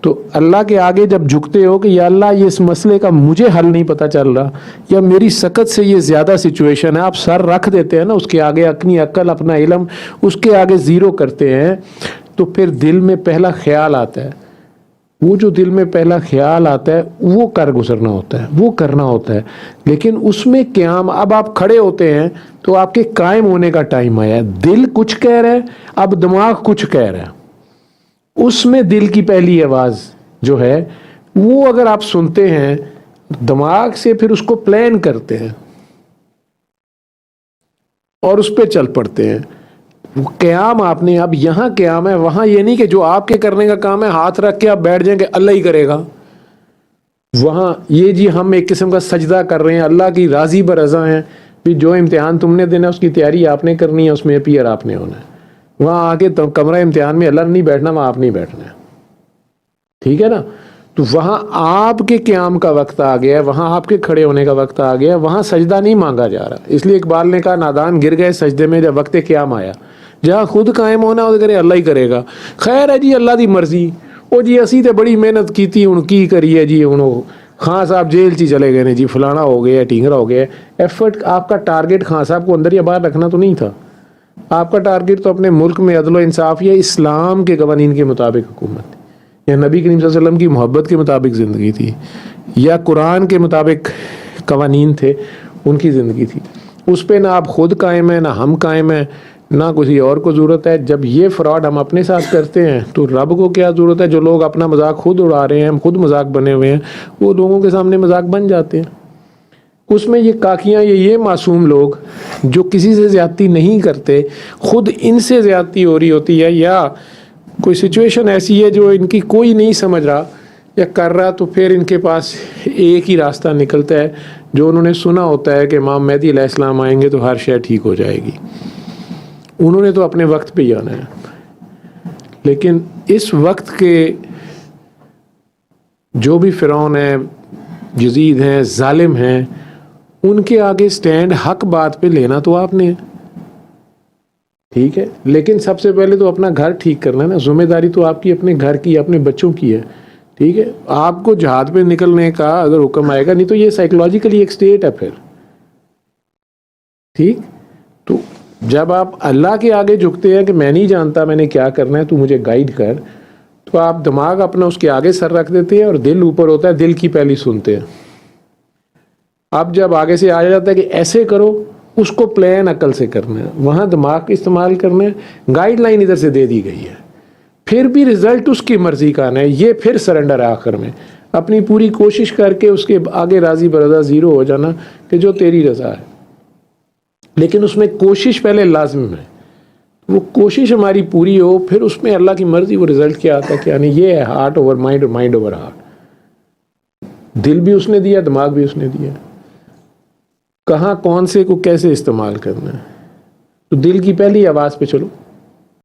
تو اللہ کے آگے جب جھکتے ہو کہ یا اللہ یہ اس مسئلے کا مجھے حل نہیں پتہ چل رہا، یا میری سکت سے یہ زیادہ سچویشن ہے، آپ سر رکھ دیتے ہیں نا اس کے آگے، اپنی عقل اپنا علم اس کے آگے زیرو کرتے ہیں، تو پھر دل میں پہلا خیال آتا ہے، وہ جو دل میں پہلا خیال آتا ہے وہ کر گزرنا ہوتا ہے، وہ کرنا ہوتا ہے. لیکن اس میں قیام، اب آپ کھڑے ہوتے ہیں تو آپ کے قائم ہونے کا ٹائم آیا ہے. دل کچھ کہہ رہا ہے، اب دماغ کچھ کہہ رہا ہے. اس میں دل کی پہلی آواز جو ہے وہ اگر آپ سنتے ہیں، دماغ سے پھر اس کو پلان کرتے ہیں اور اس پہ چل پڑتے ہیں. قیام آپ نے، اب یہاں قیام ہے، وہاں یہ نہیں کہ جو آپ کے کرنے کا کام ہے ہاتھ رکھ کے آپ بیٹھ جائیں کہ اللہ ہی کرے گا. وہاں یہ جی ہم ایک قسم کا سجدہ کر رہے ہیں، اللہ کی راضی برضا ہیں، بھی جو امتحان تم نے دینا اس کی تیاری آپ نے کرنی ہے، اس میں اپیئر آپ نے ہونا ہے. وہاں آگے تو کمرہ امتحان میں اللہ نے نہیں بیٹھنا، وہاں آپ نہیں بیٹھنا ہے. ٹھیک ہے نا؟ تو وہاں آپ کے قیام کا وقت آ گیا ہے، وہاں آپ کے کھڑے ہونے کا وقت آ گیا ہے، وہاں سجدہ نہیں مانگا جا رہا. اس لیے اقبال نے کہا نادان گر گئے سجدے میں جب وقت قیام آیا. جہاں خود قائم ہونا ہو کرے اللہ ہی کرے گا. خیر ہے جی اللہ دی مرضی، وہ جی اسی تے بڑی محنت کیتی ہن کی کریے جی، ہن خان صاحب جیل چ چلے گئے نے جی، فلانا ہو گیا ٹھینگرا ہو گیا. ایفرٹ آپ کا ٹارگیٹ خان صاحب کو اندر یا باہر رکھنا تو نہیں تھا. آپ کا ٹارگیٹ تو اپنے ملک میں عدل و انصاف یا اسلام کے قوانین کے مطابق حکومت تھی، یا نبی کریم صلی اللہ علیہ وسلم کی محبت کے مطابق زندگی تھی، یا قرآن کے مطابق قوانین تھے ان کی زندگی تھی. اس پہ نہ آپ خود قائم ہیں، نہ ہم قائم ہیں، نہ کسی اور کو ضرورت ہے. جب یہ فراڈ ہم اپنے ساتھ کرتے ہیں تو رب کو کیا ضرورت ہے؟ جو لوگ اپنا مذاق خود اڑا رہے ہیں، ہم خود مذاق بنے ہوئے ہیں، وہ لوگوں کے سامنے مذاق بن جاتے ہیں. اس میں یہ کاکیاں، یہ معصوم لوگ جو کسی سے زیادتی نہیں کرتے، خود ان سے زیادتی ہو رہی ہوتی ہے، یا کوئی سچویشن ایسی ہے جو ان کی کوئی نہیں سمجھ رہا یا کر رہا، تو پھر ان کے پاس ایک ہی راستہ نکلتا ہے جو انہوں نے سنا ہوتا ہے کہ امام مہدی علیہ السلام آئیں گے تو ہر شے ٹھیک ہو جائے گی. انہوں نے تو اپنے وقت پہ ہی آنا ہے. لیکن اس وقت کے جو بھی فرعون ہیں، یزید ہیں، ظالم ہیں، ان کے آگے سٹینڈ حق بات پہ لینا تو آپ نے. ٹھیک ہے، لیکن سب سے پہلے تو اپنا گھر ٹھیک کرنا ہے نا. ذمہ داری تو آپ کی اپنے گھر کی، اپنے بچوں کی ہے. ٹھیک ہے، آپ کو جہاد پہ نکلنے کا اگر حکم آئے گا، نہیں تو یہ سائیکولوجیکلی ایک سٹیٹ ہے پھر. ٹھیک، تو جب آپ اللہ کے آگے جھکتے ہیں کہ میں نہیں جانتا میں نے کیا کرنا ہے، تو مجھے گائیڈ کر، تو آپ دماغ اپنا اس کے آگے سر رکھ دیتے ہیں اور دل اوپر ہوتا ہے، دل کی پہلی سنتے ہیں. اب جب آگے سے آ جاتا ہے کہ ایسے کرو، اس کو پلان عقل سے کرنا ہے، وہاں دماغ کا استعمال کرنا ہے. گائیڈ لائن ادھر سے دے دی گئی ہے، پھر بھی رزلٹ اس کی مرضی کا آنا ہے. یہ پھر سرنڈر ہے آخر میں، اپنی پوری کوشش کر کے اس کے آگے راضی برضا زیرو ہو جانا کہ جو تیری رضا ہے. لیکن اس میں کوشش پہلے لازم ہے. وہ کوشش ہماری پوری ہو، پھر اس میں اللہ کی مرضی، وہ رزلٹ کیا آتا ہے کیا نہیں. یہ ہے ہارٹ اوور مائنڈ اور مائنڈ اوور ہارٹ. دل بھی اس نے دیا، دماغ بھی اس نے دیا، کہاں کون سے کو کیسے استعمال کرنا ہے. تو دل کی پہلی آواز پہ چلو.